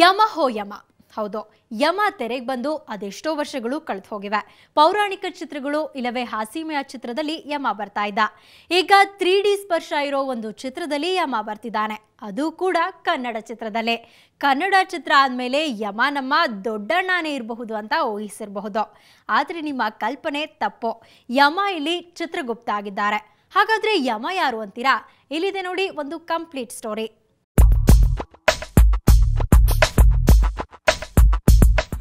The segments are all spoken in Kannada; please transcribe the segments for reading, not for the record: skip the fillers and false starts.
ಯಮ ಹೋ ಯಮ. ಹೌದು, ಯಮ ತೆರೆಗೆ ಬಂದು ಅದೆಷ್ಟೋ ವರ್ಷಗಳು ಕಳೆದು ಹೋಗಿವೆ. ಪೌರಾಣಿಕ ಚಿತ್ರಗಳು ಇಲ್ಲವೇ ಹಾಸ್ಯಮಯ ಚಿತ್ರದಲ್ಲಿ ಯಮ ಬರ್ತಾ ಇದ್ದ. ಈಗ 3D ಸ್ಪರ್ಶ ಇರೋ ಒಂದು ಚಿತ್ರದಲ್ಲಿ ಯಮ ಬರ್ತಿದ್ದಾನೆ, ಅದು ಕೂಡ ಕನ್ನಡ ಚಿತ್ರದಲ್ಲೇ. ಕನ್ನಡ ಚಿತ್ರ ಆದಮೇಲೆ ಯಮ ನಮ್ಮ ದೊಡ್ಡಣ್ಣನೇ ಇರಬಹುದು ಅಂತ ಊಹಿಸಿರಬಹುದು. ಆದರೆ ನಿಮ್ಮ ಕಲ್ಪನೆ ತಪ್ಪು. ಯಮ ಇಲ್ಲಿ ಚಿತ್ರಗುಪ್ತ ಆಗಿದ್ದಾರೆ. ಹಾಗಾದ್ರೆ ಯಮ ಯಾರು ಅಂತೀರಾ? ಇಲ್ಲಿದೆ ನೋಡಿ ಒಂದು ಕಂಪ್ಲೀಟ್ ಸ್ಟೋರಿ.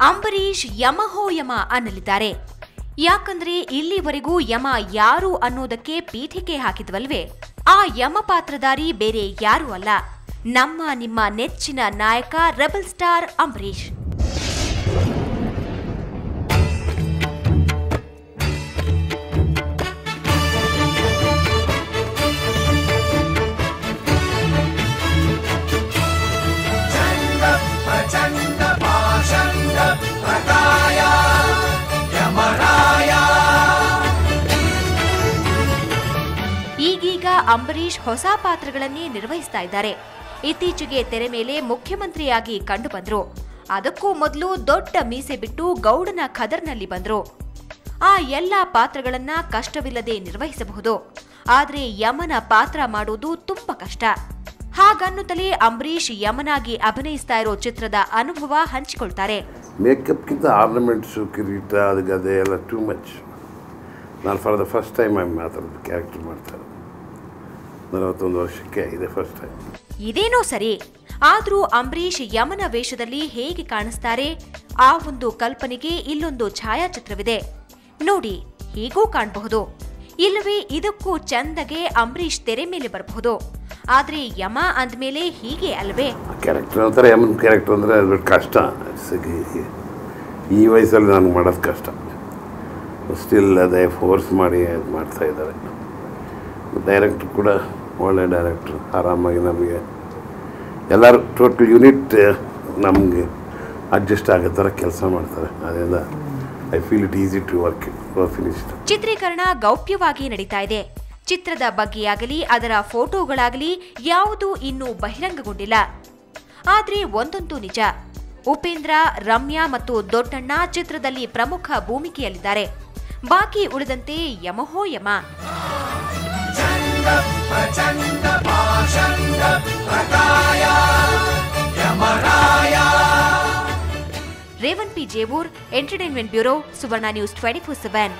ಅಂಬರೀಷ್ ಯಮ ಹೋ ಯಮ ಅನ್ನಲಿದ್ದಾರೆ. ಯಾಕಂದ್ರೆ ಇಲ್ಲಿವರೆಗೂ ಯಮ ಯಾರು ಅನ್ನೋದಕ್ಕೆ ಪೀಠಿಕೆ ಹಾಕಿದ್ವಲ್ವೇ? ಆ ಯಮ ಪಾತ್ರಧಾರಿ ಬೇರೆ ಯಾರು ಅಲ್ಲ, ನಮ್ಮ ನಿಮ್ಮ ನೆಚ್ಚಿನ ನಾಯಕ ರೆಬಲ್ ಸ್ಟಾರ್ ಅಂಬರೀಷ್. ಈಗೀಗ ಅಂಬರೀಷ್ ಹೊಸ ಪಾತ್ರಗಳನ್ನೇ ನಿರ್ವಹಿಸ್ತಾ ಇದ್ದಾರೆ. ಇತ್ತೀಚೆಗೆ ತೆರೆ ಮೇಲೆ ಮುಖ್ಯಮಂತ್ರಿಯಾಗಿ ಕಂಡು ಬಂದ್ರು. ಅದಕ್ಕೂ ಮೊದಲು ದೊಡ್ಡ ಮೀಸೆ ಬಿಟ್ಟು ಗೌಡನ ಖದರ್ನಲ್ಲಿ ಬಂದ್ರು. ಆ ಎಲ್ಲ ಪಾತ್ರಗಳನ್ನ ಕಷ್ಟವಿಲ್ಲದೆ ನಿರ್ವಹಿಸಬಹುದು, ಆದ್ರೆ ಯಮನ ಪಾತ್ರ ಮಾಡೋದು ತುಂಬಾ ಕಷ್ಟ. ಹಾಗನ್ನುತ್ತಲೇ ಅಂಬರೀಷ್ ಯಮನಾಗಿ ಅಭಿನಯಿಸ್ತಾ ಇರೋ ಚಿತ್ರದ ಅನುಭವ ಹಂಚಿಕೊಳ್ತಾರೆ. ಮೇಕಪ್ಗಿಂತ ಆರ್ನಮೆಂಟ್ಸು, ಕಿರೀಟ, ಗದೆ ಎಲ್ಲ ಟೂ ಮಚ್. ನಾನು ಫಾರ್ ದ ಫಸ್ಟ್ ಟೈಮ್ ಆ ಥರದ ಕ್ಯಾರೆಕ್ಟರ್ ಮಾಡ್ತಾರೆ. 41 ವರ್ಷಕ್ಕೆ ಇದೆ ಫಸ್ಟ್ ಟೈಮ್. ಇದೇನೋ ಸರಿ, ಆದ್ರೂ ಅಂಬರೀಷ್ ಯಮನ ವೇಷದಲ್ಲಿ ಹೇಗೆ ಕಾಣಿಸ್ತಾರೆ? ಆ ಒಂದು ಕಲ್ಪನೆಗೆ ಇಲ್ಲೊಂದು ಛಾಯಾಚಿತ್ರವಿದೆ ನೋಡಿ, ಹೀಗೂ ಕಾಣಬಹುದು. ಇಲ್ಲವೇ ಇದಕ್ಕೂ ಚಂದಗೆ ಅಂಬರೀಷ್ ತೆರೆ ಮೇಲೆ ಬರಬಹುದು. ಆದ್ರೆ ಯಮ ಅಂದ್ಮೇಲೆ ಹೀಗೆ ಅಲ್ವೇ? ಕ್ಯಾರೆಕ್ಟರ್ ಅಂತಾರೆ, ಯಮನ್ ಕ್ಯಾರೆಕ್ಟರ್ ಅಂದರೆ ಅದು ಕಷ್ಟ. ಈ ವಯಸ್ಸಲ್ಲಿ ನನಗೆ ಮಾಡೋದು ಕಷ್ಟ. ಸ್ಟಿಲ್ ಅದೇ ಫೋರ್ಸ್ ಮಾಡಿ ಅದು ಮಾಡ್ತಾ ಇದ್ದಾರೆ. ಡೈರೆಕ್ಟ್ರು ಕೂಡ ಒಳ್ಳೆ ಡೈರೆಕ್ಟ್ರು, ಆರಾಮಾಗಿ ನಮಗೆ ಎಲ್ಲರೂ ಟೋಟಲ್ ಯೂನಿಟ್ ನಮಗೆ ಅಡ್ಜಸ್ಟ್ ಆಗೋ ಥರ ಕೆಲಸ ಮಾಡ್ತಾರೆ. ಅದರಿಂದ I feel it easy to work finish. ಚಿತ್ರೀಕರಣ ಗೌಪ್ಯವಾಗಿ ನಡೀತಾ ಇದೆ. ಚಿತ್ರದ ಬಗ್ಗೆಯಾಗಲಿ ಅದರ ಫೋಟೋಗಳಾಗಲಿ ಯಾವುದೂ ಇನ್ನೂ ಬಹಿರಂಗಗೊಂಡಿಲ್ಲ. ಆದ್ರೆ ಒಂದಂತೂ ನಿಜ, ಉಪೇಂದ್ರ, ರಮ್ಯಾ ಮತ್ತು ದೊಡ್ಡಣ್ಣ ಚಿತ್ರದಲ್ಲಿ ಪ್ರಮುಖ ಭೂಮಿಕೆಯಲ್ಲಿದ್ದಾರೆ. ಬಾಕಿ ಉಳಿದಂತೆ ಯಮ ಹೋ ಯಮ. Revan P Jevoor, entertainment bureau, Suvarna news 24/7.